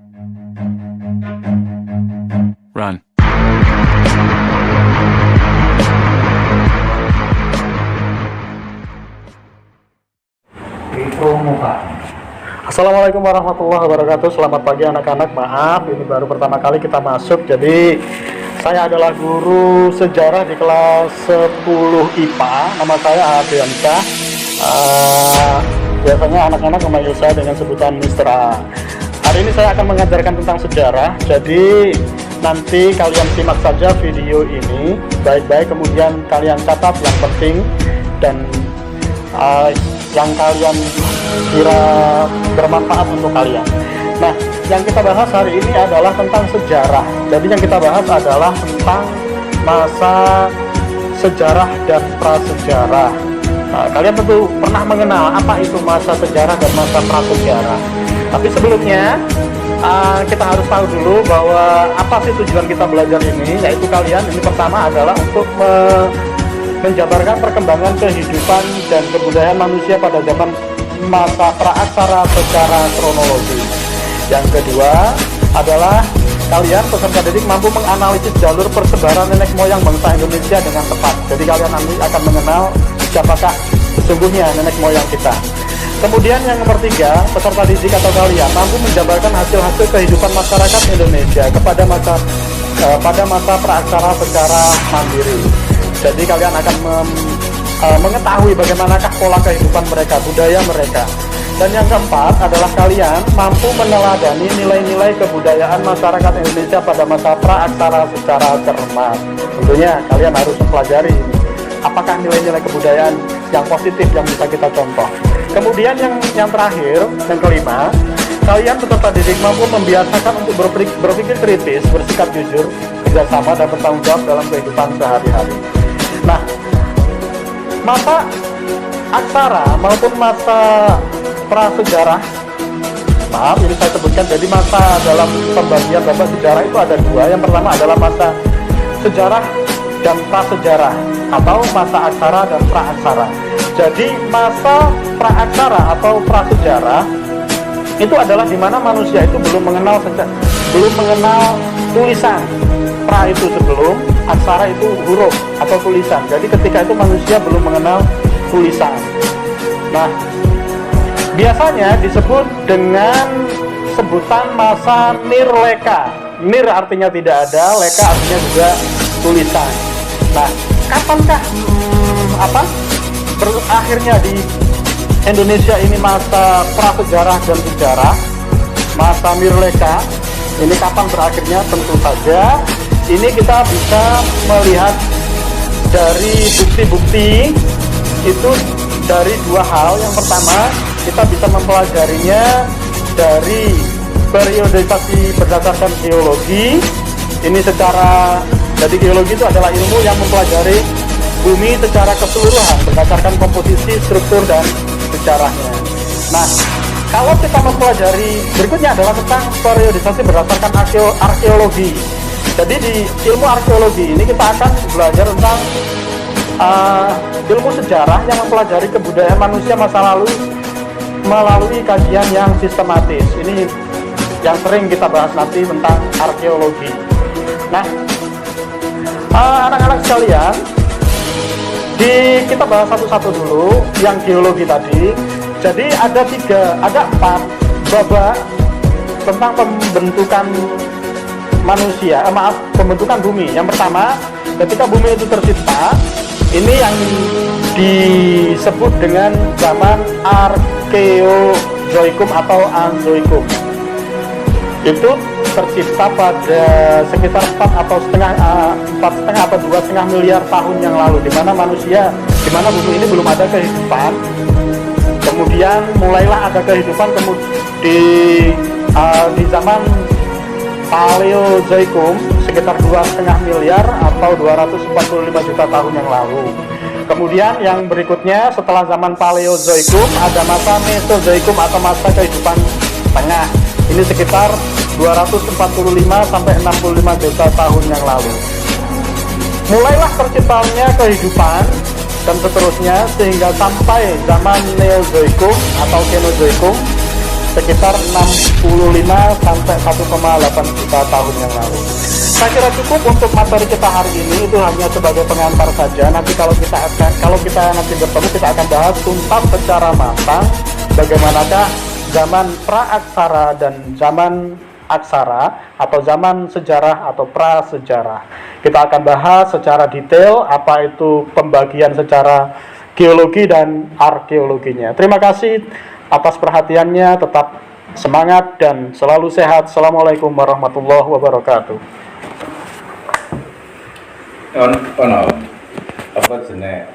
Run. Assalamualaikum warahmatullahi wabarakatuh. Selamat pagi anak-anak. Maaf, ini baru pertama kali kita masuk. Jadi saya adalah guru sejarah di kelas 10 IPA. Nama saya Adriansyah. Biasanya anak-anak memanggil saya dengan sebutan Mr. A. Hari ini saya akan mengajarkan tentang sejarah. Jadi nanti kalian simak saja video ini baik-baik, kemudian kalian catat yang penting dan yang kalian kira bermanfaat untuk kalian. Nah, yang kita bahas hari ini adalah tentang sejarah. Jadi yang kita bahas adalah tentang masa sejarah dan prasejarah. Nah, kalian tentu pernah mengenal apa itu masa sejarah dan masa prasejarah. Tapi sebelumnya kita harus tahu dulu bahwa apa sih tujuan kita belajar ini, yaitu kalian ini pertama adalah untuk menjabarkan perkembangan kehidupan dan kebudayaan manusia pada zaman masa praaksara secara kronologi. Yang kedua adalah kalian peserta didik mampu menganalisis jalur persebaran nenek moyang bangsa Indonesia dengan tepat. Jadi kalian nanti akan mengenal siapakah sesungguhnya nenek moyang kita. Kemudian yang nomor tiga, peserta didik atau kalian mampu menjabarkan hasil-hasil kehidupan masyarakat Indonesia pada masa praaksara secara mandiri. Jadi kalian akan mengetahui bagaimanakah pola kehidupan mereka, budaya mereka. Dan yang keempat adalah kalian mampu meneladani nilai-nilai kebudayaan masyarakat Indonesia pada masa praaksara secara cermat. Tentunya kalian harus mempelajari ini. Apakah nilai-nilai kebudayaan yang positif yang bisa kita contoh. Kemudian yang terakhir, yang kelima, kalian peserta didik mampu membiasakan untuk berpikir kritis, bersikap jujur, kerjasama, dan bertanggung jawab dalam kehidupan sehari-hari. Nah, masa aksara maupun masa prasejarah, maaf ini saya sebutkan, jadi masa dalam pembagian babak sejarah itu ada dua. Yang pertama adalah masa sejarah dan prasejarah, atau masa aksara dan praaksara. Jadi masa praaksara atau prasejarah itu adalah di mana manusia itu belum mengenal tulisan. Pra itu sebelum, aksara itu huruf atau tulisan. Jadi ketika itu manusia belum mengenal tulisan. Nah, biasanya disebut dengan sebutan masa nirleka. Nir artinya tidak ada, leka artinya juga tulisan. Nah, kapankah berakhirnya di Indonesia ini masa prasejarah dan sejarah, masa nirleka? Ini kapan berakhirnya? Tentu saja ini kita bisa melihat dari bukti-bukti itu dari dua hal. Yang pertama, kita bisa mempelajarinya dari periodisasi berdasarkan geologi. Ini jadi geologi itu adalah ilmu yang mempelajari bumi secara keseluruhan berdasarkan komposisi, struktur, dan sejarahnya. Nah, kalau kita mempelajari berikutnya adalah tentang periodisasi berdasarkan arkeologi. Jadi di ilmu arkeologi ini kita akan belajar tentang ilmu sejarah yang mempelajari kebudayaan manusia masa lalu melalui kajian yang sistematis. Ini yang sering kita bahas nanti tentang arkeologi. Nah, anak-anak sekalian, kita bahas satu-satu dulu yang geologi tadi. Jadi ada 4 babak tentang pembentukan manusia, pembentukan bumi. Yang pertama, ketika bumi itu tercipta, ini yang disebut dengan zaman Arkeozoikum atau Anzoikum. Itu tercipta pada sekitar 4 atau 2,5 miliar tahun yang lalu, di mana bumi ini belum ada kehidupan. Kemudian mulailah ada kehidupan di zaman Paleozoikum sekitar 2,5 miliar atau 245 juta tahun yang lalu. Kemudian yang berikutnya setelah zaman Paleozoikum ada masa Mesozoikum atau masa kehidupan tengah. Ini sekitar 245 sampai 65 juta tahun yang lalu. Mulailah terciptanya kehidupan dan seterusnya sehingga sampai zaman Neozoikum atau Kenozoikum. sekitar 65 sampai 1,8 juta tahun yang lalu. Saya kira cukup untuk materi kita hari ini, itu hanya sebagai pengantar saja. Nanti kalau kita nanti bertemu, kita akan bahas tuntas secara matang bagaimanakah zaman pra-aksara dan zaman aksara atau zaman sejarah atau prasejarah. Kita akan bahas secara detail apa itu pembagian secara geologi dan arkeologinya. Terima kasih atas perhatiannya, tetap semangat dan selalu sehat. Assalamualaikum warahmatullahi wabarakatuh. Ono apa jenenge